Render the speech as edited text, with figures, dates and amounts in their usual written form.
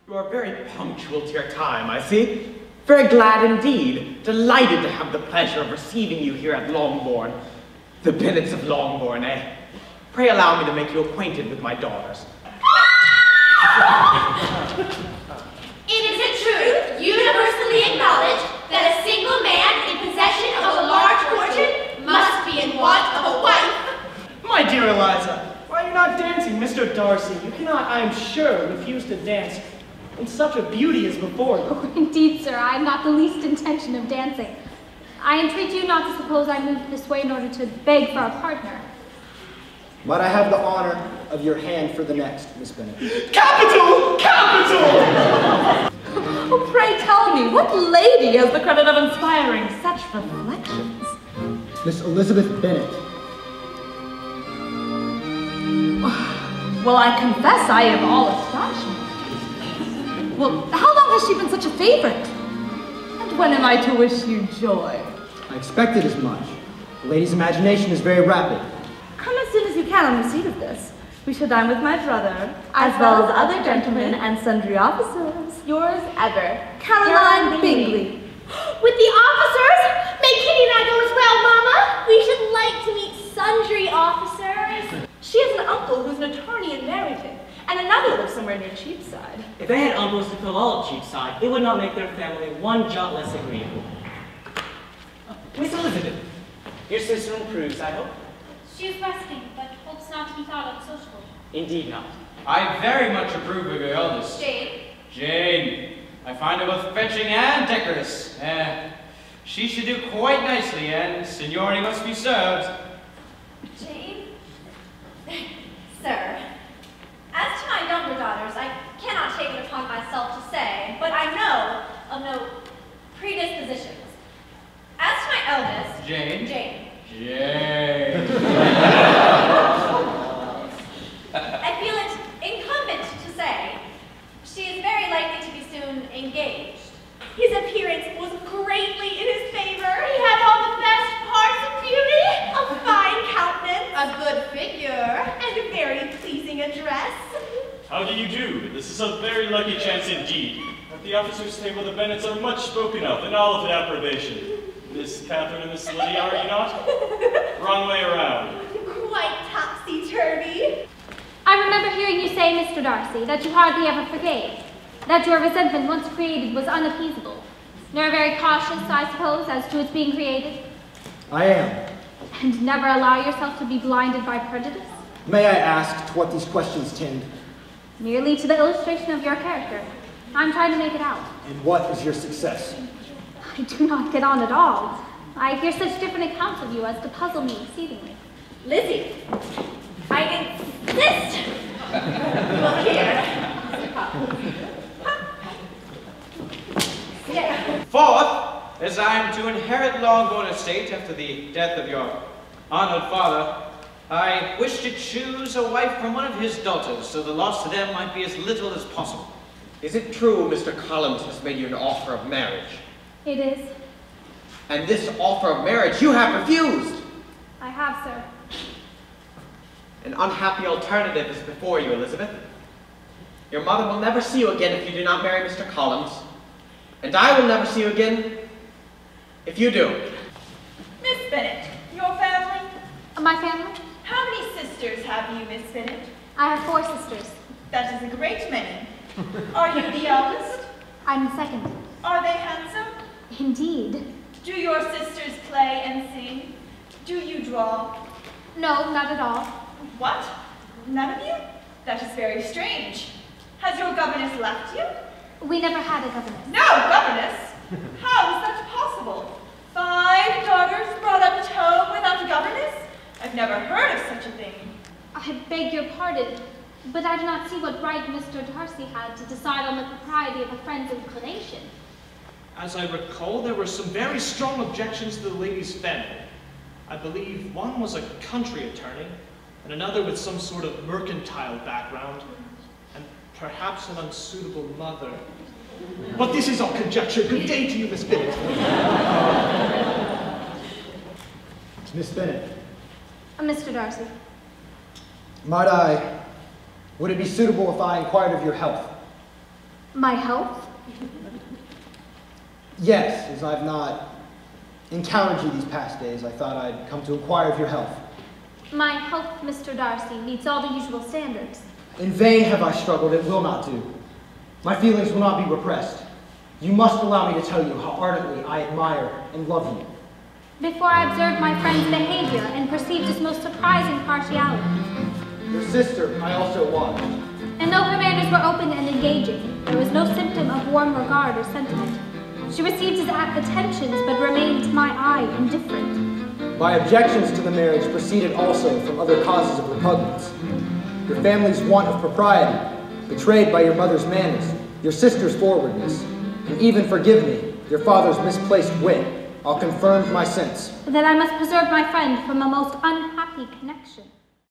You are very punctual to your time, I see. Very glad indeed. Delighted to have the pleasure of receiving you here at Longbourn. The Bennets of Longbourn, eh? Pray allow me to make you acquainted with my daughters. It is a truth universally acknowledged that a single man in possession of a large fortune must be in want of a wife. My dear Eliza, why are you not dancing, Mr. Darcy? You cannot, I am sure, refuse to dance when such a beauty is before you. Oh, indeed, sir, I have not the least intention of dancing. I entreat you not to suppose I moved this way in order to beg for a partner. Might I have the honor of your hand for the next, Miss Bennet? Capital! Capital! Oh, pray tell me, what lady has the credit of inspiring such reflections? Miss Elizabeth Bennet. Well, I confess I am all astonishment. Well, how long has she been such a favorite? And when am I to wish you joy? I expected as much. The lady's imagination is very rapid. Come as soon as you can on receipt of this. We shall dine with my brother, as well as other gentlemen and sundry officers. Yours ever, Caroline Bingley. With the officers? May Kitty and I go as well, Mama? We should like to meet sundry officers. She has an uncle who's an attorney in Meryton, and another lives somewhere near Cheapside. If they had uncles to fill all of Cheapside, it would not make their family one jot less agreeable. Miss Elizabeth, your sister improves, I hope? She is resting, but hopes not to be thought unsociable. Indeed not. I very much approve of your eldest. Jane. Jane. I find her both fetching and decorous. She should do quite nicely, and seniority must be served. Jane? Sir, as to my younger daughters, I cannot take it upon myself to say, but I know of no predispositions. As to my eldest, Jane. Jane. I feel it incumbent to say she is very likely to be soon engaged. His appearance was greatly in his favor. He had all the best parts of beauty, a fine countenance, a good figure, and a very pleasing address. How do you do? This is a very lucky chance indeed. At the officers' table, the Bennets are much spoken of, and all of approbation. Miss Catherine and Miss Lydia, are you not? Wrong way around. Quite topsy-turvy. I remember hearing you say, Mr. Darcy, that you hardly ever forgave, that your resentment once created was unappeasable. You are very cautious, I suppose, as to its being created. I am. And never allow yourself to be blinded by prejudice? May I ask to what these questions tend? Merely to the illustration of your character. I'm trying to make it out. And what is your success? I do not get on at all. I hear such different accounts of you as to puzzle me exceedingly. Lizzie, I insist you will hear. Fourth, as I am to inherit Longbourn estate after the death of your honored father, I wish to choose a wife from one of his daughters, so the loss to them might be as little as possible. Is it true Mr. Collins has made you an offer of marriage? It is. And this offer of marriage you have refused! I have, sir. An unhappy alternative is before you, Elizabeth. Your mother will never see you again if you do not marry Mr. Collins. And I will never see you again if you do. Miss Bennet, your family? My family? How many sisters have you, Miss Bennet? I have 4 sisters. That is a great many. Are you the eldest? I'm the second. Are they handsome? Indeed. Do your sisters play and sing? Do you draw? No, not at all. What? None of you? That is very strange. Has your governess left you? We never had a governess. No governess? How is that possible? 5 daughters brought up at home without a governess? I've never heard of such a thing. I beg your pardon, but I do not see what right Mr. Darcy had to decide on the propriety of a friend's inclination. As I recall, there were some very strong objections to the lady's family. I believe one was a country attorney, and another with some sort of mercantile background, and perhaps an unsuitable mother. But this is all conjecture. Good day to you, Miss Bennet. Miss Bennet. Mr. Darcy. Would it be suitable if I inquired of your health? My health? Yes, as I've not encountered you these past days, I thought I'd come to inquire of your health. My health, Mr. Darcy, meets all the usual standards. In vain have I struggled, it will not do. My feelings will not be repressed. You must allow me to tell you how ardently I admire and love you. Before I observed my friend's behavior and perceived his most surprising partiality. Your sister I also watched. And though her manners were open and engaging, there was no symptom of warm regard or sentiment. She received his attentions, but remained to my eye indifferent. My objections to the marriage proceeded also from other causes of repugnance. Your family's want of propriety, betrayed by your mother's manners, your sister's forwardness, and even, forgive me, your father's misplaced wit, all confirmed my sense. That I must preserve my friend from a most unhappy connection.